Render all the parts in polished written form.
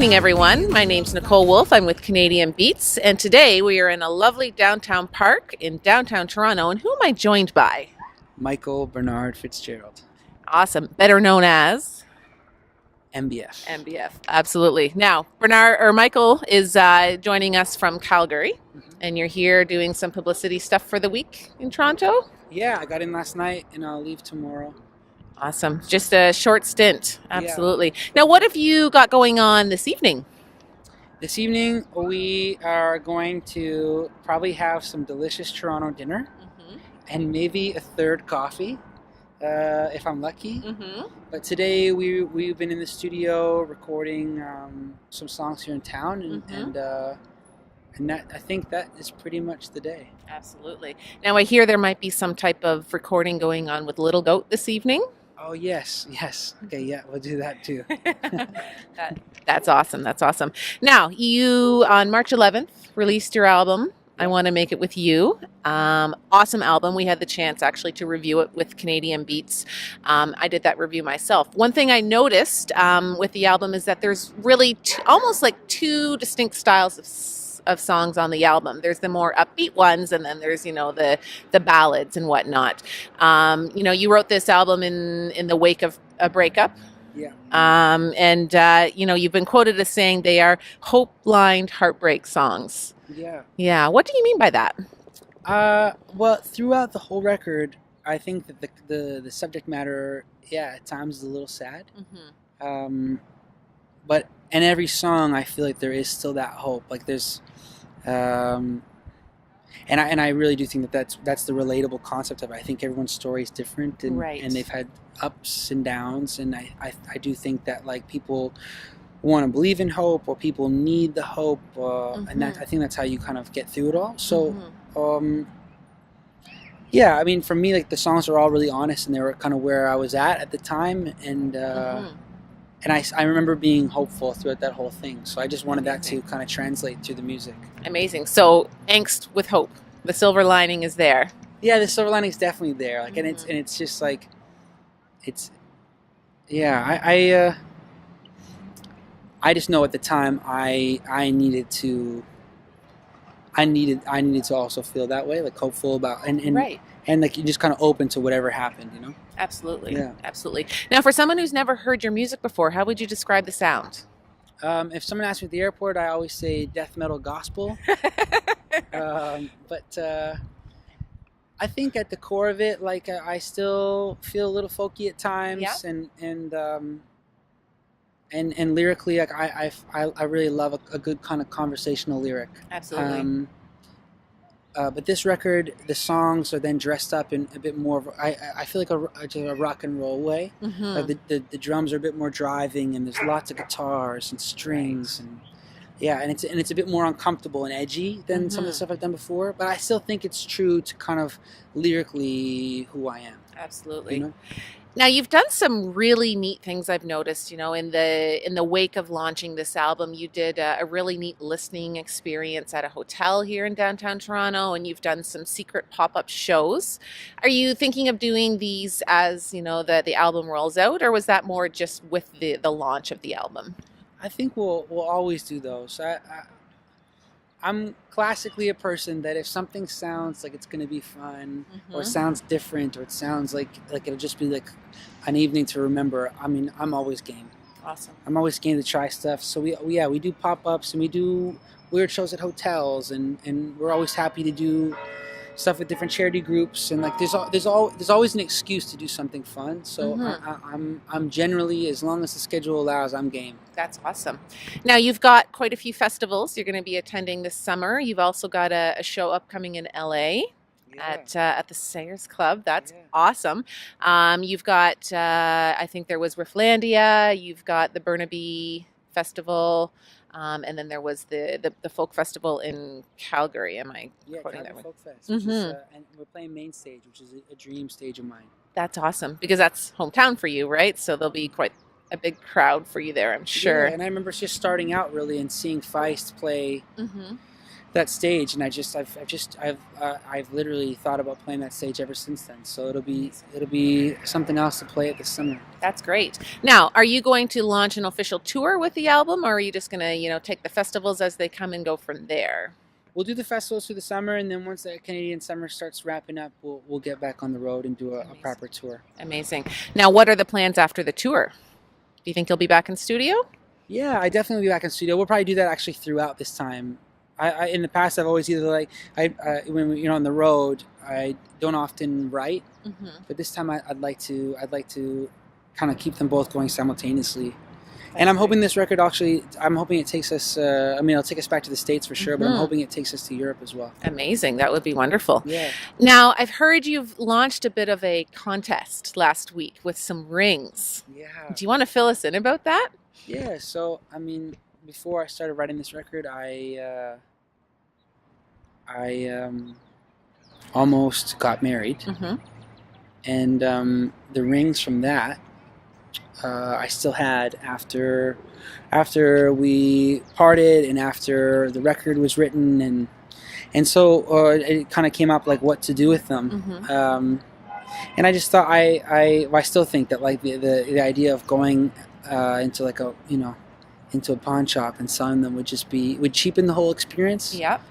evening, everyone. My name's Nicole Wolfe. I'm with Canadian Beats, and today we are in a lovely downtown park in downtown Toronto. And who am I joined by? Bernard Fitzgerald. Awesome. Better known as MBF. MBF. Absolutely. Now, Michael is joining us from Calgary, and you're here doing some publicity stuff for the week in Toronto. Yeah, I got in last night, and I'll leave tomorrow. Awesome. Just a short stint. Absolutely. Yeah. Now, what have you got going on this evening? This evening, we are going to probably have some delicious Toronto dinner and maybe a third coffee, if I'm lucky. But today, we've been in the studio recording some songs here in town, and that, I think that is pretty much the day. Absolutely. Now, I hear there might be some type of recording going on with Little Goat this evening. Oh, yes. Okay, yeah, we'll do that too. That's awesome. That's awesome. Now, you, on March 11th, released your album, I Want to Make It With You. Awesome album. We had the chance, actually, to review it with Canadian Beats. I did that review myself. One thing I noticed with the album is that there's really almost like two distinct styles of songs on the album. There's the more upbeat ones, and then there's, the ballads and whatnot. You wrote this album in the wake of a breakup. Yeah. You've been quoted as saying they are hope-lined heartbreak songs. Yeah. Yeah. What do you mean by that? Well, throughout the whole record, I think that the subject matter, at times is a little sad. But in every song, I feel like there is still that hope. Like there's, and I really do think that that's the relatable concept of it. I think everyone's story is different, and they've had ups and downs, and I do think that like people want to believe in hope, or people need the hope, and I think that's how you kind of get through it all. So, I mean, for me, like the songs are all really honest, and they were kind of where I was at the time, and I remember being hopeful throughout that whole thing. So I just wanted that to kind of translate through the music. Amazing. So angst with hope. The silver lining is there. Yeah, the silver lining is definitely there. Like, and it's just like, I just know at the time I needed to also feel that way, like hopeful about and like you're just kind of open to whatever happened, Absolutely. Yeah. Absolutely. Now, for someone who's never heard your music before, how would you describe the sound? If someone asks me at the airport, I always say death metal gospel. But I think at the core of it, like I still feel a little folky at times, and lyrically, like I really love a good kind of conversational lyric. Absolutely. But this record, the songs are then dressed up in a bit more of I feel like a rock and roll way. The drums are a bit more driving, and there's lots of guitars and strings, and it's a bit more uncomfortable and edgy than some of the stuff I've done before. But I still think it's true to kind of lyrically who I am. Absolutely. Now, you've done some really neat things I've noticed, in the wake of launching this album. You did a really neat listening experience at a hotel here in downtown Toronto, and you've done some secret pop-up shows. Are you thinking of doing these as, the album rolls out, or was that more just with the launch of the album? I think we'll always do those. I'm classically a person that if something sounds like it's going to be fun, or sounds different, or it sounds like it'll just be like an evening to remember, I mean, I'm always game. Awesome. I'm always game to try stuff. So we do pop-ups, and we do weird shows at hotels, and we're always happy to do stuff with different charity groups, and like there's always an excuse to do something fun. So I'm generally, as long as the schedule allows, I'm game. That's awesome. Now, you've got quite a few festivals you're going to be attending this summer. You've also got a show upcoming in LA at the Sayers Club. That's awesome. You've got I think there was Rifflandia. You've got the Burnaby Festival. And then there was the folk festival in Calgary. Am I quoting that one? Folk Fest, which is, and we're playing Main Stage, which is a dream stage of mine. That's awesome, because that's hometown for you, right? So there'll be quite a big crowd for you there, I'm sure. Yeah, and I remember just starting out really and seeing Feist play that stage, and I've literally thought about playing that stage ever since then. So it'll be something else to play it this summer. That's great. Now, are you going to launch an official tour with the album, or are you just going to, take the festivals as they come and go from there? We'll do the festivals through the summer, and then once the Canadian summer starts wrapping up, we'll get back on the road and do a proper tour. Amazing. Now, what are the plans after the tour? Do you think you'll be back in studio? Yeah, I definitely will be back in studio. We'll probably do that actually throughout this time. I in the past, I've always either when you're on the road, I don't often write, but this time I'd like to kind of keep them both going simultaneously. And I'm hoping this record I'm hoping it takes us, it'll take us back to the States for sure, but I'm hoping it takes us to Europe as well. Amazing. That would be wonderful. Yeah. Now, I've heard you've launched a bit of a contest last week with some rings. Yeah. Do you want to fill us in about that? Yeah. So, before I started writing this record, I almost got married. And the rings from that, I still had after we parted and after the record was written, and so it kind of came up like what to do with them. And I just thought I still think that like the idea of going into like into a pawn shop and selling them would cheapen the whole experience. Yep.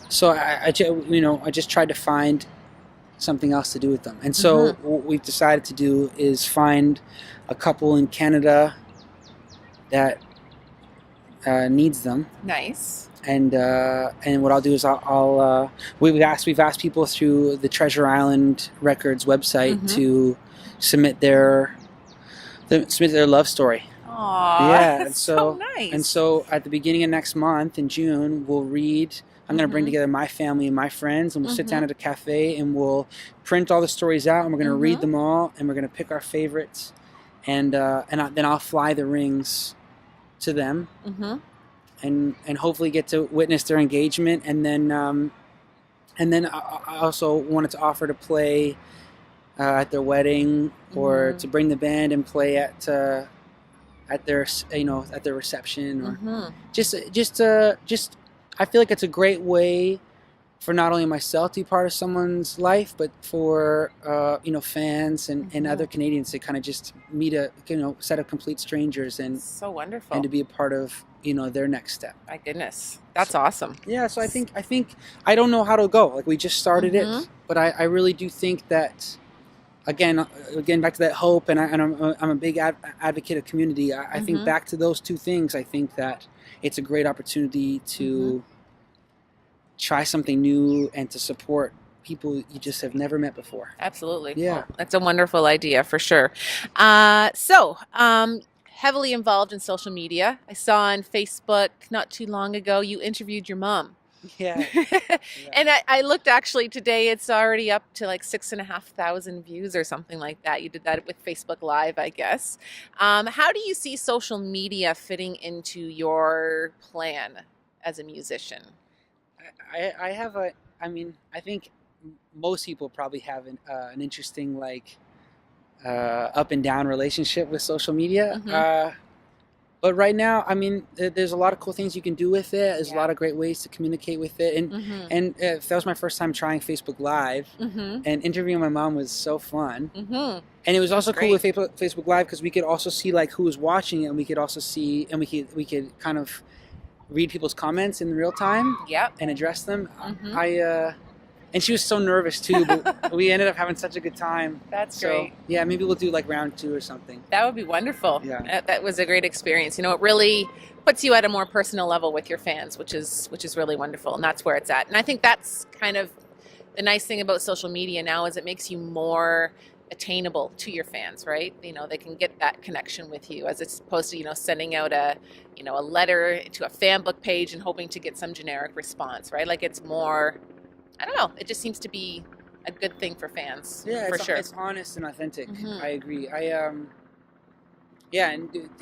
So I just tried to find something else to do with them, and so what we've decided to do is find a couple in Canada that needs them. Nice. And what I'll do is we've asked people through the Treasure Island Records website to submit their love story. Aww, yeah, that's so nice. And so at the beginning of next month in June, we'll read. I'm going to bring together my family and my friends, and we'll sit down at a cafe, and we'll print all the stories out, and we're going to read them all, and we're going to pick our favorites, and then I'll fly the rings to them, and hopefully get to witness their engagement, and then I also wanted to offer to play at their wedding, or to bring the band and play at their reception, or just. I feel like it's a great way for not only myself to be part of someone's life, but for fans and other Canadians to kind of just meet a set of complete strangers, and so wonderful, and to be a part of their next step. My goodness, that's awesome. Yeah, so I think I don't know how to go. Like we just started it, but I really do think that again back to that hope, and I'm a big advocate of community. I think back to those two things. I think that it's a great opportunity to try something new and to support people you just have never met before. Absolutely. Yeah. Well, that's a wonderful idea for sure. Heavily involved in social media. I saw on Facebook not too long ago you interviewed your mom. Yeah. And I looked actually today, it's already up to like 6,500 views or something like that. You did that with Facebook Live, I guess. How do you see social media fitting into your plan as a musician? I think most people probably have an interesting up and down relationship with social media. But right now, there's a lot of cool things you can do with it. There's a lot of great ways to communicate with it. And that was my first time trying Facebook Live. And interviewing my mom was so fun. And it was also cool with Facebook Live because we could also see who was watching it, and we could also see, and we could kind of read people's comments in real time. And address them. And she was so nervous too, but we ended up having such a good time. That's great. Yeah, maybe we'll do round 2 or something. That would be wonderful. Yeah. That was a great experience. It really puts you at a more personal level with your fans, which is really wonderful, and that's where it's at. And I think that's kind of the nice thing about social media now is it makes you more attainable to your fans, right? They can get that connection with you as opposed to, sending out a letter to a fan book page and hoping to get some generic response, right? It's more, I don't know, it just seems to be a good thing for fans. Yeah, for sure. It's honest and authentic. I agree. And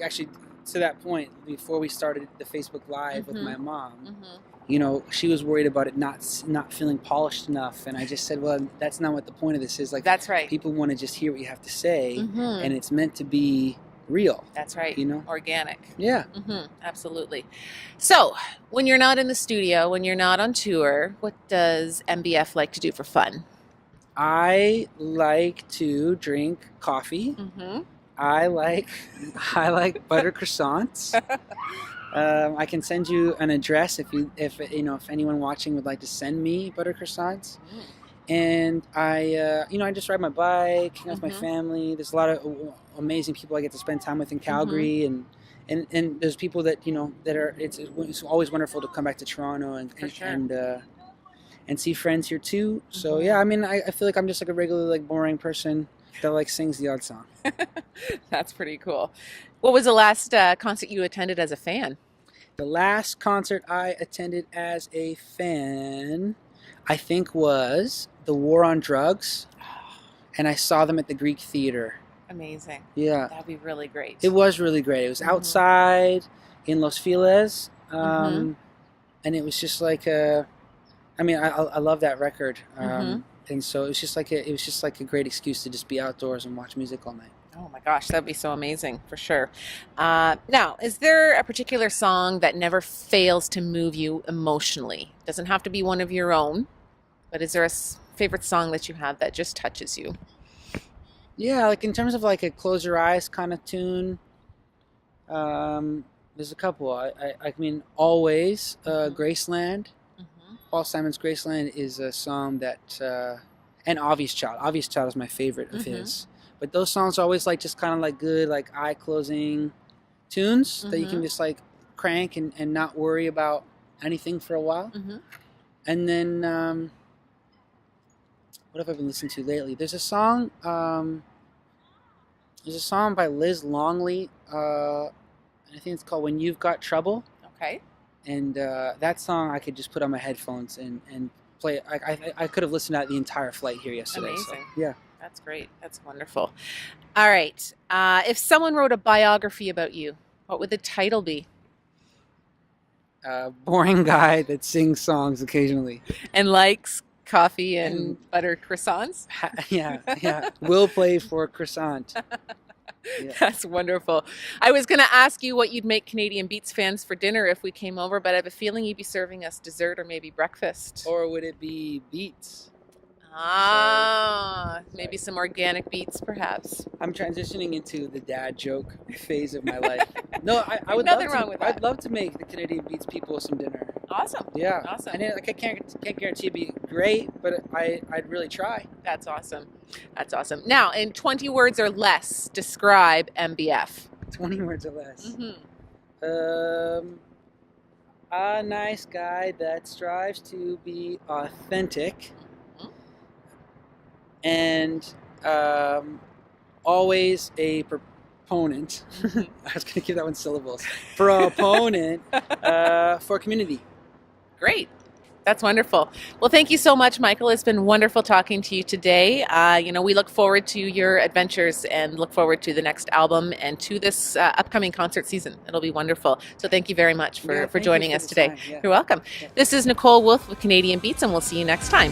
actually to that point, before we started the Facebook Live with my mom, she was worried about it not feeling polished enough, and I just said, well, that's not what the point of this is. That's right. People want to just hear what you have to say, and it's meant to be real. That's right. Organic. Yeah. Absolutely. So when you're not in the studio, when you're not on tour, what does MBF like to do for fun? I like to drink coffee. I like butter croissants. I can send you an address if anyone watching would like to send me butter croissants. And I just ride my bike, hang out with my family. There's a lot of amazing people I get to spend time with in Calgary, and there's people that that are. It's always wonderful to come back to Toronto and see friends here too. So yeah, I mean, I feel like I'm just like a regular like boring person that like sings the odd song. That's pretty cool. What was the last concert you attended as a fan? The last concert I attended as a fan, I think, was The War on Drugs, and I saw them at the Greek Theater. Amazing. Yeah. That'd be really great. It was really great. It was outside in Los Feliz, and it was just like I love that record, and so it was just like a great excuse to just be outdoors and watch music all night. Oh my gosh, that'd be so amazing for sure. Now, is there a particular song that never fails to move you emotionally? Doesn't have to be one of your own, but is there a favorite song that you have that just touches you? Yeah, like in terms of like a close your eyes kind of tune, there's a couple. I mean, Always, Graceland. Paul Simon's Graceland is a song that, and Obvious Child. Obvious Child is my favorite of his. But those songs are always like just kind of like good, like eye closing tunes that you can just like crank and not worry about anything for a while. And then, what have I been listening to lately? There's a song by Liz Longley, and I think it's called When You've Got Trouble. Okay. And that song I could just put on my headphones and play. I could have listened to that the entire flight here yesterday. Amazing. So, yeah. That's great. That's wonderful. All right. If someone wrote a biography about you, what would the title be? Boring guy that sings songs occasionally. And likes coffee and buttered croissants? Yeah. Will play for croissant. Yeah. That's wonderful. I was going to ask you what you'd make Canadian Beats fans for dinner if we came over, but I have a feeling you'd be serving us dessert or maybe breakfast. Or would it be beets? Maybe some organic beets, perhaps. I'm transitioning into the dad joke phase of my life. No, I would nothing love wrong to. with that. I'd love to make the Canadian Beats people some dinner. Awesome. Yeah. Awesome. And I can't guarantee it'd be great, but I'd really try. That's awesome. That's awesome. Now, in 20 words or less, describe MBF. 20 words or less. A nice guy that strives to be authentic. And always a proponent. I was going to give that one syllables. Proponent for community. Great. That's wonderful. Well, thank you so much, Michael. It's been wonderful talking to you today. We look forward to your adventures and look forward to the next album and to this upcoming concert season. It'll be wonderful. So thank you very much for joining us today. Yeah. You're welcome. Yeah. This is Nicole Wolfe with Canadian Beats, and we'll see you next time.